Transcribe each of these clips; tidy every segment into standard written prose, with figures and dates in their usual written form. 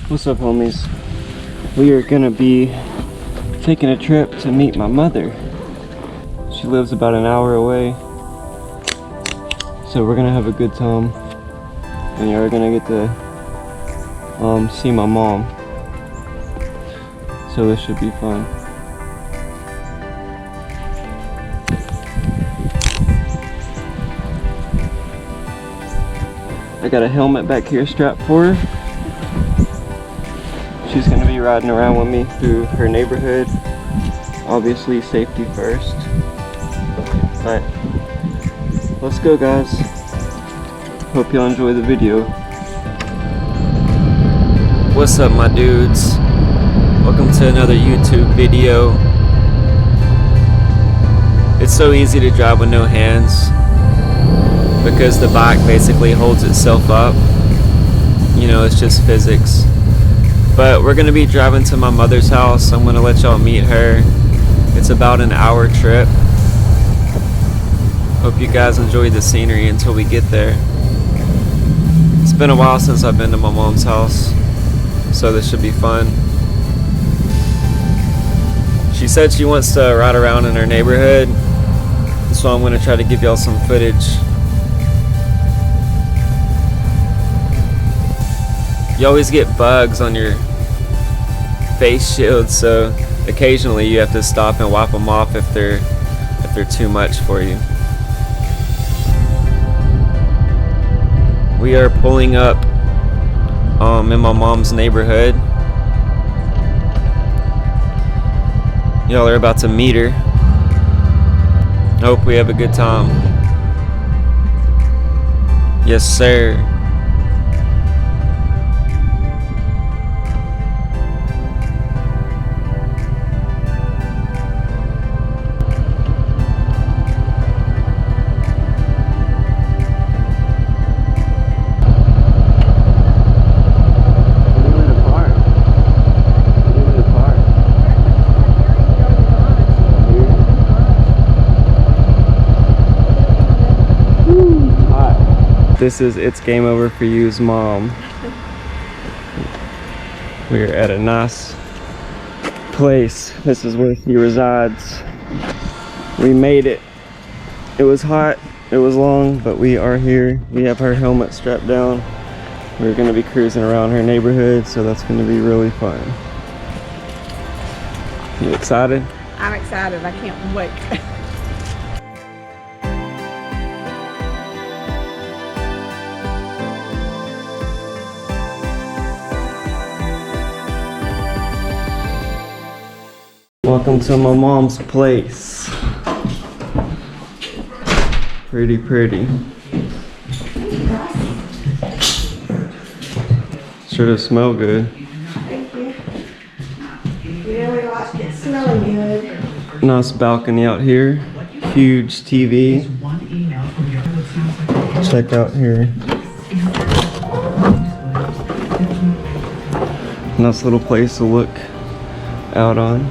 What's up, homies? We are gonna be taking a trip to meet my mother. She lives about an hour away, so we're gonna have a good time, and you're gonna get to see my mom. So this should be fun. I got a helmet back here strapped for her. She's gonna be riding around with me through her neighborhood. Obviously, safety first. But let's go, guys. Hope y'all enjoy the video. What's up, my dudes? Welcome to another YouTube video. It's so easy to drive with no hands because the bike basically holds itself up. You know, it's just physics. But we're gonna be driving to my mother's house. I'm gonna let y'all meet her. It's about an hour trip. Hope you guys enjoy the scenery until we get there. It's been a while since I've been to my mom's house, so this should be fun. She said she wants to ride around in her neighborhood, so I'm gonna try to give y'all some footage. You always get bugs on your face shield, so occasionally you have to stop and wipe them off if they're too much for you. We are pulling up in my mom's neighborhood. Y'all are about to meet her. I hope we have a good time. Yes, sir. This is It's Game Over For You's mom. We're at a nice place. This is where she resides. We made it. It was hot, it was long, but we are here. We have her helmet strapped down. We're gonna be cruising around her neighborhood, so that's gonna be really fun. You excited? I'm excited, I can't wait. Welcome to my mom's place. Pretty, pretty. Sure does smell good. Thank you. Really like it smelling good. Nice balcony out here. Huge TV. Check out here. Nice little place to look out on.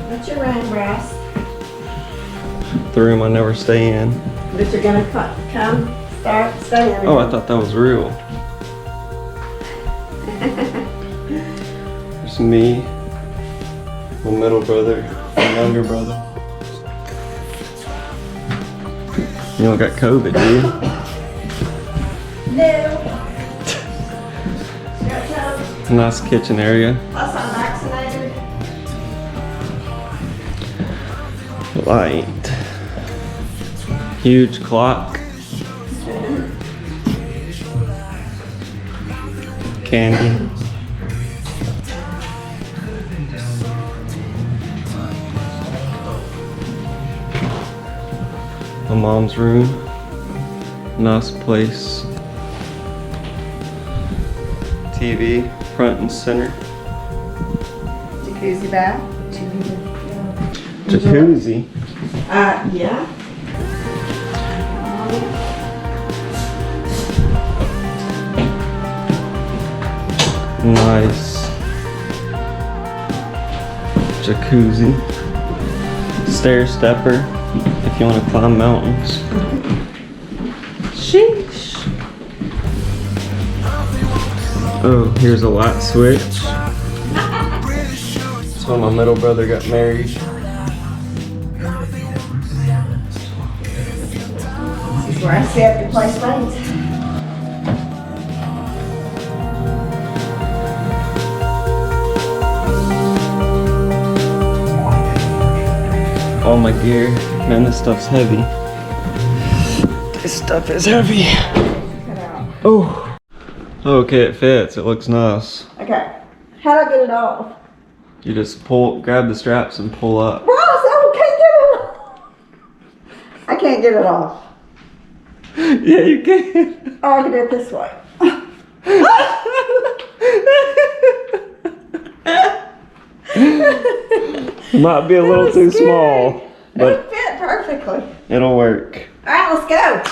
What's your room, Brass? The room I never stay in. But you're gonna stay in. Oh, I thought that was real. There's me, my middle brother, my younger brother. You don't got COVID, do you? No. Nice kitchen area. Plus I'm vaccinated. Light. Huge clock. Candy. My mom's room. Nice place. TV, front and center. Jacuzzi bath. Jacuzzi. Yeah. Nice. Jacuzzi. Stair stepper if you want to climb mountains. Sheesh. Oh, here's a light switch. That's when my middle brother got married. This is where I set to play spades. All my gear. Man, this stuff's heavy. This stuff is heavy. Cut out. Oh. Okay, it fits. It looks nice. Okay. How do I get it off? You just grab the straps and pull up. Ross, I can't get it off. I can't get it off. Yeah, you can. Oh, I can do it this way. Might be a little too small, It but would fit perfectly. it'll work. All right, let's go.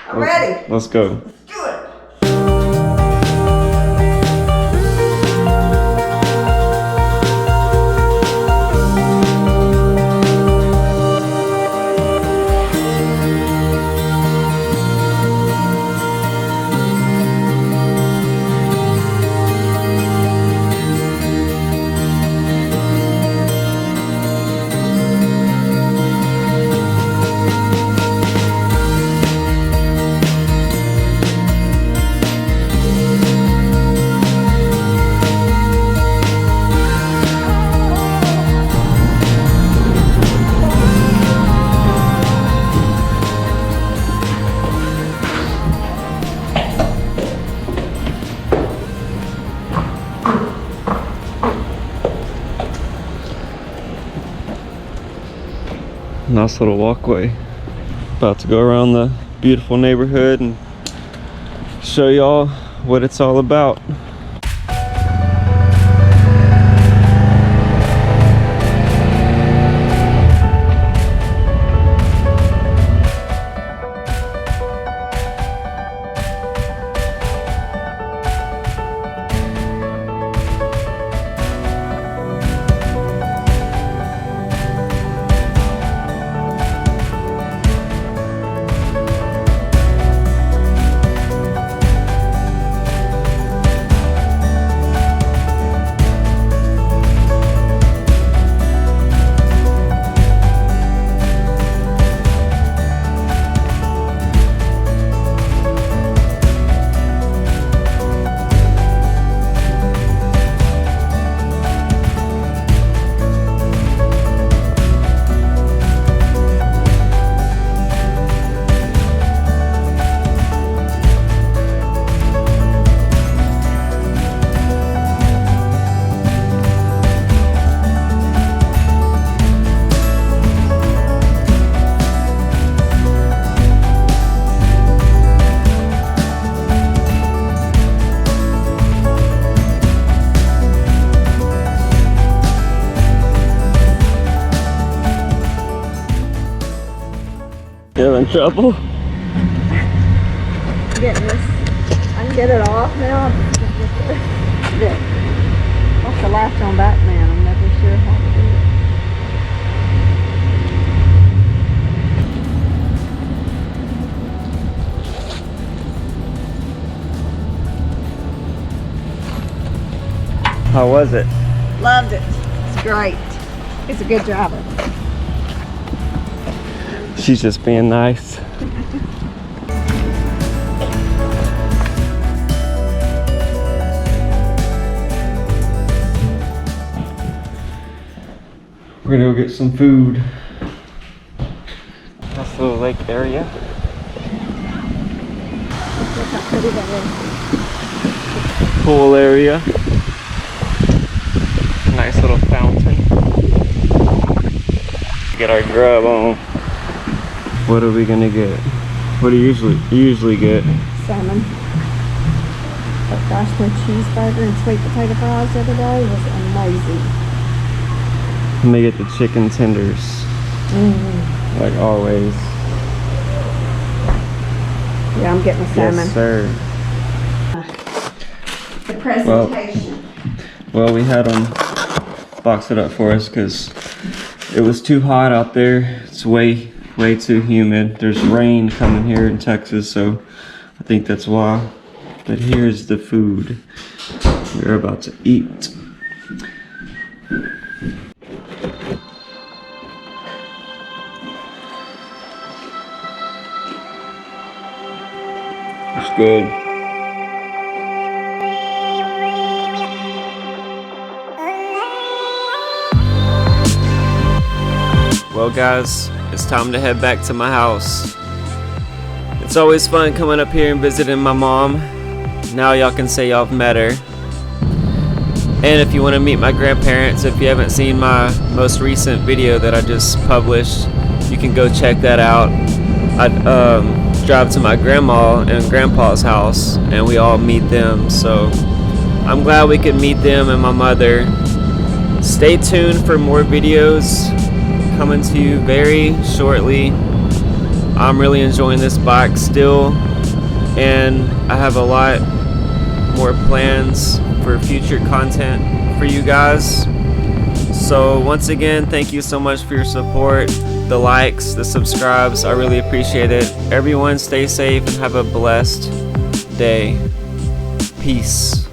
I'm ready. Let's go. Let's do it. Nice little walkway. About to go around the beautiful neighborhood and show y'all what it's all about. You having trouble? Getting this. I can get it off now. Good. What's the latch on that, man? I'm never sure how to do it. How was it? Loved it. It's great. It's a good driver. She's just being nice. We're gonna go get some food. Nice little lake area. Look how pretty that is. Pool area. Nice little fountain. Get our grub on. What are we gonna get? What do you usually get? Salmon. That gosh, their cheeseburger and sweet potato fries the other day was amazing. Let me get the chicken tenders. Like always. Yeah, I'm getting the salmon. Yes, sir. The presentation. Well, we had them box it up for us because it was too hot out there. It's way too humid. There's rain coming here in Texas, so I think that's why. But here's the food we're about to eat. It's good. Well guys, it's time to head back to my house. It's always fun coming up here and visiting my mom. Now y'all can say y'all have met her. And if you want to meet my grandparents, if you haven't seen my most recent video that I just published, you can go check that out. I drive to my grandma and grandpa's house and we all meet them, so I'm glad we could meet them and my mother. Stay tuned for more videos coming to you very shortly. I'm really enjoying this bike still, and I have a lot more plans for future content for you guys. So once again, thank you so much for your support, the likes, the subscribes. I really appreciate it. Everyone stay safe and have a blessed day. Peace.